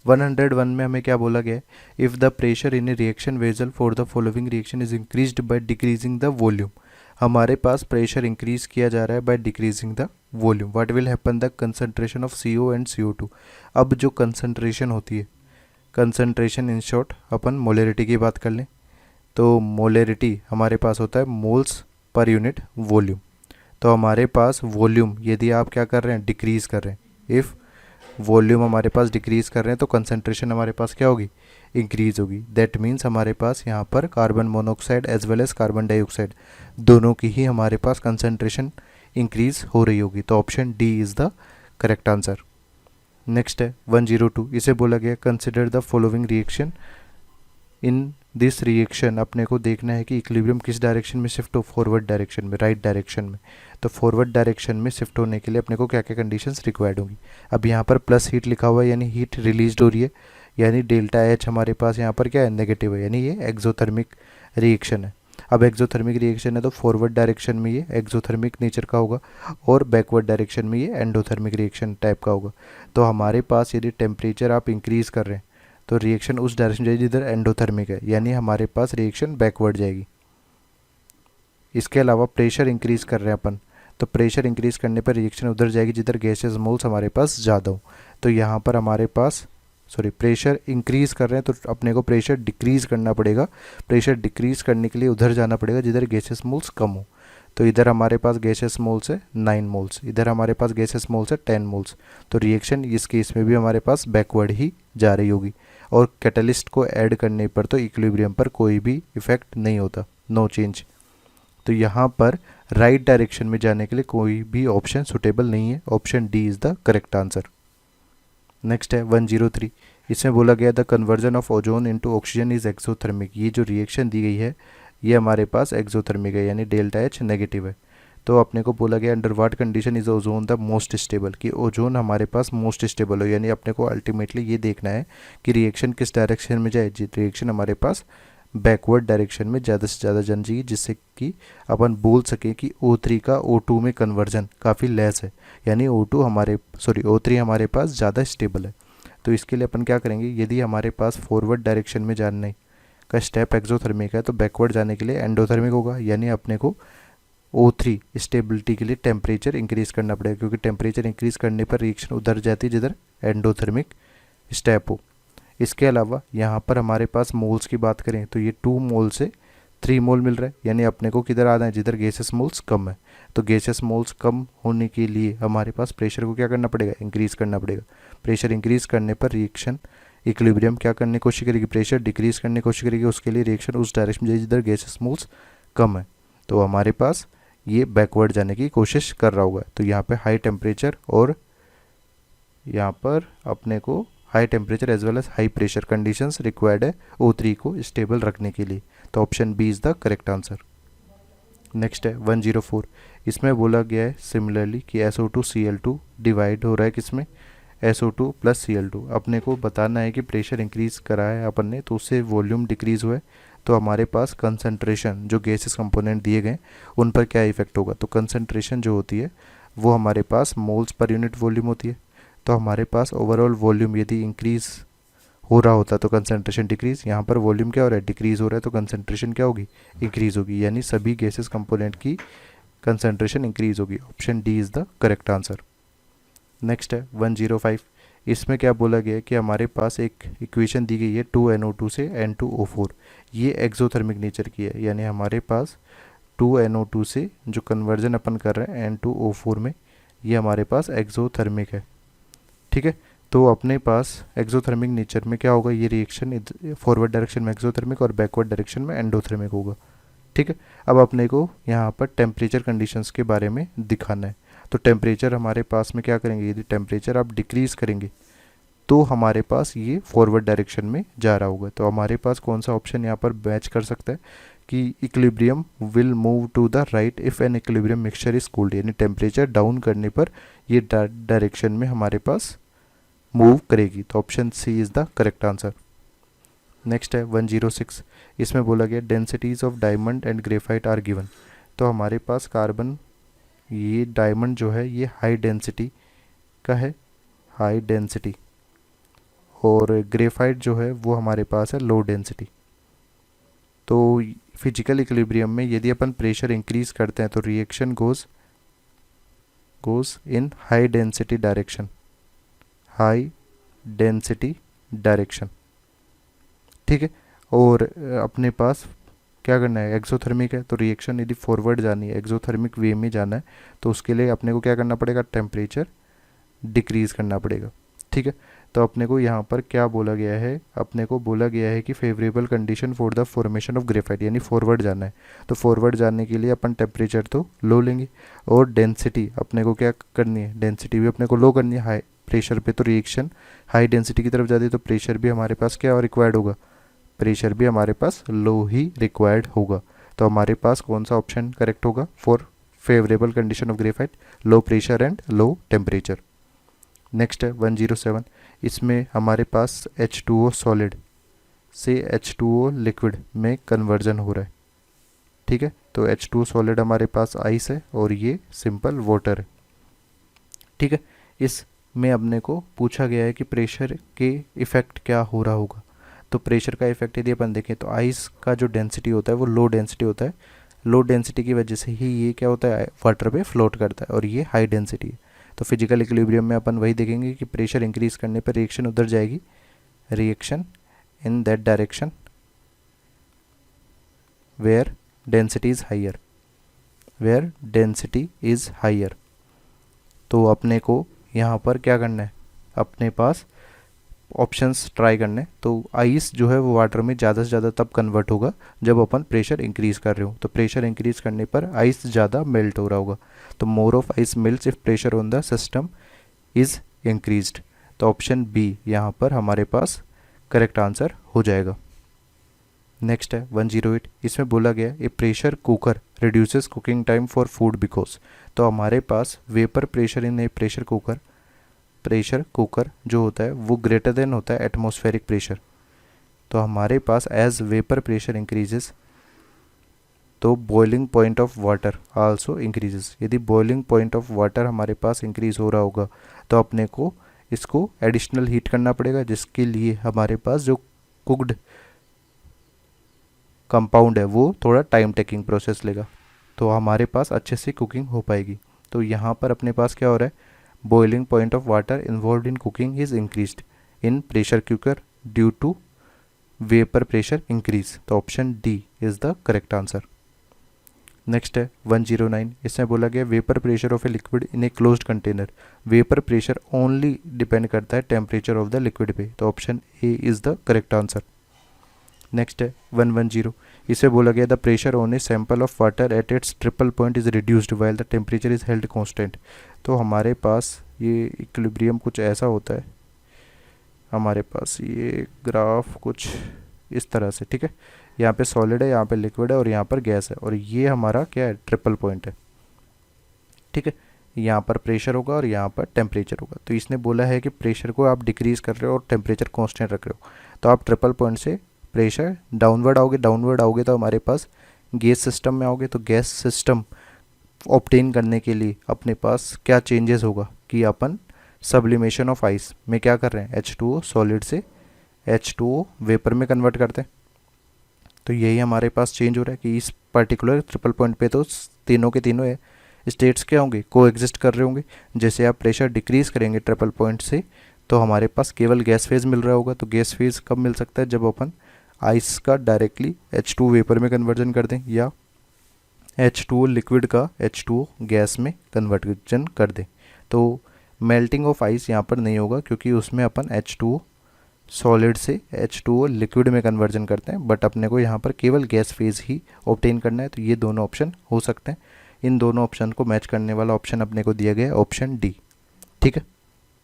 101 में हमें क्या बोला गया है, if the pressure in A reaction vessel for the following reaction is increased by decreasing the volume. हमारे पास प्रेशर इंक्रीज किया जा रहा है by decreasing the volume, what will happen the concentration of CO and CO2। अब जो concentration होती है, concentration in short upon molarity की बात कर लें, तो मोलरिटी हमारे पास होता है मोल्स पर यूनिट वॉल्यूम। तो हमारे पास वॉल्यूम यदि आप क्या कर रहे हैं, डिक्रीज कर रहे हैं, इफ़ वॉल्यूम हमारे पास डिक्रीज कर रहे हैं तो कंसंट्रेशन हमारे पास क्या होगी, इंक्रीज होगी। दैट मीन्स हमारे पास यहाँ पर carbon monoxide as well as carbon dioxide दोनों की ही हमारे पास कंसंट्रेशन इंक्रीज हो रही होगी। तो option D is the correct answer. Next है 102, इसे बोला गया consider the following reaction in this reaction. अपने को देखना है कि इक्विलिब्रियम किस डायरेक्शन में शिफ्ट हो, फॉरवर्ड डायरेक्शन में, राइट डायरेक्शन में। तो फॉरवर्ड डायरेक्शन में शिफ्ट होने के लिए अपने को क्या क्या कंडीशंस रिक्वायर्ड होंगी। अब यहाँ पर प्लस हीट लिखा हुआ है यानी हीट रिलीज हो रही है, यानी डेल्टा एच हमारे पास यहाँ पर क्या है, नेगेटिव है, यानी ये एक्सोथर्मिक रिएक्शन है। अब एक्सोथर्मिक रिएक्शन है तो फॉरवर्ड डायरेक्शन में ये एक्सोथर्मिक नेचर का होगा और बैकवर्ड डायरेक्शन में ये एंडोथर्मिक रिएक्शन टाइप का होगा। तो हमारे पास यदि टेम्परेचर आप इंक्रीज़ कर रहे हैं तो रिएक्शन उस डायरेक्शन जाएगी जिधर एंडोथर्मिक है, यानी हमारे पास रिएक्शन बैकवर्ड जाएगी। इसके अलावा प्रेशर इंक्रीज़ कर रहे हैं अपन, तो प्रेशर इंक्रीज़ करने पर रिएक्शन उधर जाएगी जिधर गैसेस मोल्स हमारे पास ज़्यादा हो। तो यहाँ पर हमारे पास प्रेशर इंक्रीज़ कर रहे हैं तो अपने को प्रेशर डिक्रीज़ करना पड़ेगा। प्रेशर डिक्रीज़ करने के लिए उधर जाना पड़ेगा जिधर गैसेस मोल्स कम हो। तो इधर हमारे पास गैसेस मोल्स है 9 मोल्स, इधर हमारे पास गैसेस मोल्स है 10 मोल्स। तो रिएक्शन इस केस में भी हमारे पास बैकवर्ड ही जा रही होगी। और कैटलिस्ट को ऐड करने पर तो इक्विलिब्रियम पर कोई भी इफेक्ट नहीं होता, नो चेंज। तो यहाँ पर राइट डायरेक्शन में जाने के लिए कोई भी ऑप्शन सुटेबल नहीं है, option D is the correct answer. Next है 103, इसमें बोला गया the conversion of ozone into oxygen is exothermic. ये जो रिएक्शन दी गई है ये हमारे पास एक्सोथर्मिक है, यानी डेल्टा एच नेगेटिव है। तो अपने को बोला गया under what condition is ozone the most stable, कि ओजोन हमारे पास मोस्ट स्टेबल हो, यानी अपने को अल्टीमेटली ये देखना है कि रिएक्शन किस डायरेक्शन में जाए। रिएक्शन हमारे पास बैकवर्ड डायरेक्शन में ज़्यादा से ज़्यादा जानी चाहिए, जिससे कि अपन बोल सकें कि O3 का O2 में कन्वर्जन काफ़ी लेस है, यानी O3 हमारे पास ज़्यादा स्टेबल है। तो इसके लिए अपन क्या करेंगे, यदि हमारे पास फॉरवर्ड डायरेक्शन में जाने का स्टेप एक्सोथर्मिक है तो बैकवर्ड जाने के लिए एंडोथर्मिक होगा, यानी अपने को O3 स्टेबिलिटी के लिए टेम्परेचर इंक्रीज़ करना पड़ेगा, क्योंकि टेम्परेचर इंक्रीज़ करने पर रिएक्शन उधर जाती है जिधर एंडोथर्मिक स्टेप हो। इसके अलावा यहाँ पर हमारे पास मोल्स की बात करें तो ये 2 मोल से 3 मोल मिल रहा है, यानी अपने को किधर आना है, जिधर गैसेस मोल्स कम है। तो गैसेस मोल्स कम होने के लिए हमारे पास प्रेशर को क्या करना पड़ेगा, इंक्रीज़ करना पड़ेगा। प्रेशर इंक्रीज़ करने पर रिएक्शन इक्विलिब्रियम क्या करने की कोशिश करेगी, प्रेशर डिक्रीज़ करने की कोशिश करेगी, उसके लिए रिएक्शन उस डायरेक्शन में जाएगी जिधर गैसेस मोल्स कम है। तो हमारे पास ये बैकवर्ड जाने की कोशिश कर रहा होगा। तो यहाँ पे हाई टेम्परेचर और यहाँ पर अपने को high temperature as well as high pressure conditions required है O3 को स्टेबल रखने के लिए। तो option B is the correct answer. Next है 104, इसमें बोला गया है सिमिलरली कि SO2Cl2 डिवाइड हो रहा है किसमें, SO2 प्लस Cl2। अपने को बताना है कि प्रेशर इंक्रीज़ करा है अपन ने तो उससे वॉल्यूम डिक्रीज़ हुआ है, तो हमारे पास कंसंट्रेशन जो गैसेस कंपोनेंट दिए गए उन पर क्या इफेक्ट होगा। तो कंसंट्रेशन जो होती है वो हमारे पास मोल्स पर यूनिट वॉल्यूम होती है। तो हमारे पास ओवरऑल वॉल्यूम यदि इंक्रीज़ हो रहा होता तो कंसंट्रेशन डिक्रीज़, यहाँ पर वॉल्यूम क्या हो रहा है, डिक्रीज़ हो रहा है, तो कंसंट्रेशन क्या होगी, इंक्रीज़ होगी, यानी सभी गैसेस कंपोनेंट की कंसंट्रेशन इंक्रीज़ होगी। Option D is the correct answer. Next है 105, इसमें क्या बोला गया है कि हमारे पास एक इक्वेशन दी गई है 2NO2 से N2O4, ये एक्सोथर्मिक नेचर की है, यानी हमारे पास 2NO2 से जो कन्वर्जन अपन कर रहे हैं N2O4 में, ये हमारे पास एक्सोथर्मिक है। ठीक है, तो अपने पास एक्सोथर्मिक नेचर में क्या होगा, ये रिएक्शन फॉरवर्ड डायरेक्शन में एक्सोथर्मिक और बैकवर्ड डायरेक्शन में एंडोथर्मिक होगा। ठीक है, अब अपने को यहाँ पर टेम्परेचर कंडीशंस के बारे में दिखाना है। तो टेम्परेचर हमारे पास में क्या करेंगे, यदि टेम्परेचर आप डिक्रीज़ करेंगे तो हमारे पास ये फॉरवर्ड डायरेक्शन में जा रहा होगा। तो हमारे पास कौन सा ऑप्शन यहाँ पर मैच कर सकता है कि equilibrium will move to the right if an equilibrium mixture is cooled, यानी टेम्परेचर डाउन करने पर ये डायरेक्शन में हमारे पास मूव करेगी। तो option C is the correct answer. Next है 106, इसमें बोला गया densities of diamond and graphite are given. तो हमारे पास कार्बन, ये डायमंड जो है ये हाई डेंसिटी का है, हाई डेंसिटी, और ग्रेफाइट जो है वो हमारे पास है लो डेंसिटी। तो फिजिकल इक्विलिब्रियम में यदि अपन प्रेशर इंक्रीज करते हैं तो reaction goes in high density direction, high density direction, ठीक है। और अपने पास क्या करना है, एक्सोथर्मिक है तो रिएक्शन यदि फॉरवर्ड जानी है, एक्सोथर्मिक वे में जाना है, तो उसके लिए अपने को क्या करना पड़ेगा, टेम्परेचर डिक्रीज़ करना पड़ेगा, ठीक है। तो अपने को यहाँ पर क्या बोला गया है, अपने को बोला गया है कि favourable condition for the formation of graphite, यानी फॉरवर्ड जाना है। तो फॉरवर्ड जाने के लिए अपन टेम्परेचर तो लो लेंगे, और डेंसिटी अपने को क्या करनी है, डेंसिटी भी अपने को लो करनी है। हाई प्रेशर पे तो रिएक्शन हाई डेंसिटी की तरफ जाती है, तो प्रेशर भी हमारे पास क्या रिक्वायर्ड होगा, प्रेशर भी हमारे पास लो ही रिक्वायर्ड होगा। तो हमारे पास कौन सा ऑप्शन करेक्ट होगा for favourable condition of graphite, low pressure and low temperature. Next है 107, इसमें हमारे पास H2O सॉलिड से H2O लिक्विड में कन्वर्जन हो रहा है, ठीक है। तो H2O सॉलिड हमारे पास आइस है और ये सिंपल वाटर है, ठीक है। इसमें अपने को पूछा गया है कि प्रेशर के इफ़ेक्ट क्या हो रहा होगा। तो प्रेशर का इफेक्ट यदि अपन देखें तो आइस का जो डेंसिटी होता है वो लो डेंसिटी होता है, लो डेंसिटी की वजह से ही ये क्या होता है, वाटर पे फ्लोट करता है, और ये हाई डेंसिटी है। तो फिजिकल इक्विलिब्रियम में अपन वही देखेंगे कि प्रेशर इंक्रीज करने पर रिएक्शन उधर जाएगी, reaction in that direction where density is higher, where density is higher. तो अपने को यहाँ पर क्या करना है, अपने पास ऑप्शंस ट्राई करने। तो आइस जो है वो वाटर में ज़्यादा से ज़्यादा तब कन्वर्ट होगा जब अपन प्रेशर इंक्रीज़ कर रहे हो। तो प्रेशर इंक्रीज़ करने पर आइस ज़्यादा मेल्ट हो रहा होगा। तो more of ice melts if pressure on the system is increased. तो ऑप्शन बी यहाँ पर हमारे पास करेक्ट आंसर हो जाएगा। नेक्स्ट है 108, इसमें बोला गया a pressure cooker reduces cooking time for food because. तो हमारे पास vapour pressure in a pressure cooker जो होता है वो ग्रेटर देन होता है एटमॉस्फेरिक प्रेशर। तो हमारे पास एज वेपर प्रेशर इंक्रीजेस तो boiling point of water also increases. यदि बॉइलिंग पॉइंट ऑफ वाटर हमारे पास इंक्रीज हो रहा होगा तो अपने को इसको एडिशनल हीट करना पड़ेगा, जिसके लिए हमारे पास जो कुक्ड कंपाउंड है वो थोड़ा टाइम टेकिंग प्रोसेस लेगा, तो हमारे पास अच्छे से कुकिंग हो पाएगी। तो यहाँ पर अपने पास क्या हो रहा है, boiling point of water involve in cooking is increased in pressure cooker due to vapour pressure increase. तो option D is the correct answer. Next है 109, इसमें बोला गया vapour pressure of a liquid in a closed container. Vapour pressure only depend करता है temperature of the liquid पे। तो option A is the correct answer. Next है 110, इसे बोला गया the pressure on a sample of water at its triple point is reduced while the temperature is held constant. तो हमारे पास ये इक्विलिब्रियम कुछ ऐसा होता है, हमारे पास ये ग्राफ कुछ इस तरह से, ठीक है। यहाँ पे सॉलिड है, यहाँ पे लिक्विड है और यहाँ पर गैस है, और ये हमारा क्या है, ट्रिपल पॉइंट है, ठीक है। यहाँ पर प्रेशर होगा और यहाँ पर टेम्परेचर होगा। तो इसने बोला है कि प्रेशर को आप डिक्रीज़ कर रहे हो और टेम्परेचर कांस्टेंट रख रहे हो, तो आप ट्रिपल पॉइंट से प्रेशर डाउनवर्ड आओगे तो हमारे पास गैस सिस्टम में आओगे। तो गैस सिस्टम ऑब्टेन करने के लिए अपने पास क्या चेंजेस होगा कि अपन सब्लिमेशन ऑफ आइस में क्या कर रहे हैं, H2O सॉलिड से H2O वेपर में कन्वर्ट करते हैं। तो यही हमारे पास चेंज हो रहा है कि इस पर्टिकुलर ट्रिपल पॉइंट पे तो तीनों के तीनों स्टेट्स क्या होंगे, को एग्जिस्ट कर रहे होंगे। जैसे आप प्रेशर डिक्रीज़ करेंगे ट्रिपल पॉइंट से तो हमारे पास केवल गैस फेज मिल रहा होगा। तो गैस फेज कब मिल सकता है, जब अपन आइस का डायरेक्टली H2O वेपर में कन्वर्जन कर दें या H2O लिक्विड का H2O गैस में कन्वर्जन कर दें। तो मेल्टिंग ऑफ आइस यहाँ पर नहीं होगा क्योंकि उसमें अपन H2O सॉलिड से H2O लिक्विड में कन्वर्जन करते हैं, बट अपने को यहाँ पर केवल गैस फेज ही ऑब्टेन करना है। तो ये दोनों ऑप्शन हो सकते हैं। इन दोनों ऑप्शन को मैच करने वाला ऑप्शन अपने को दिया गया है ऑप्शन डी, ठीक है।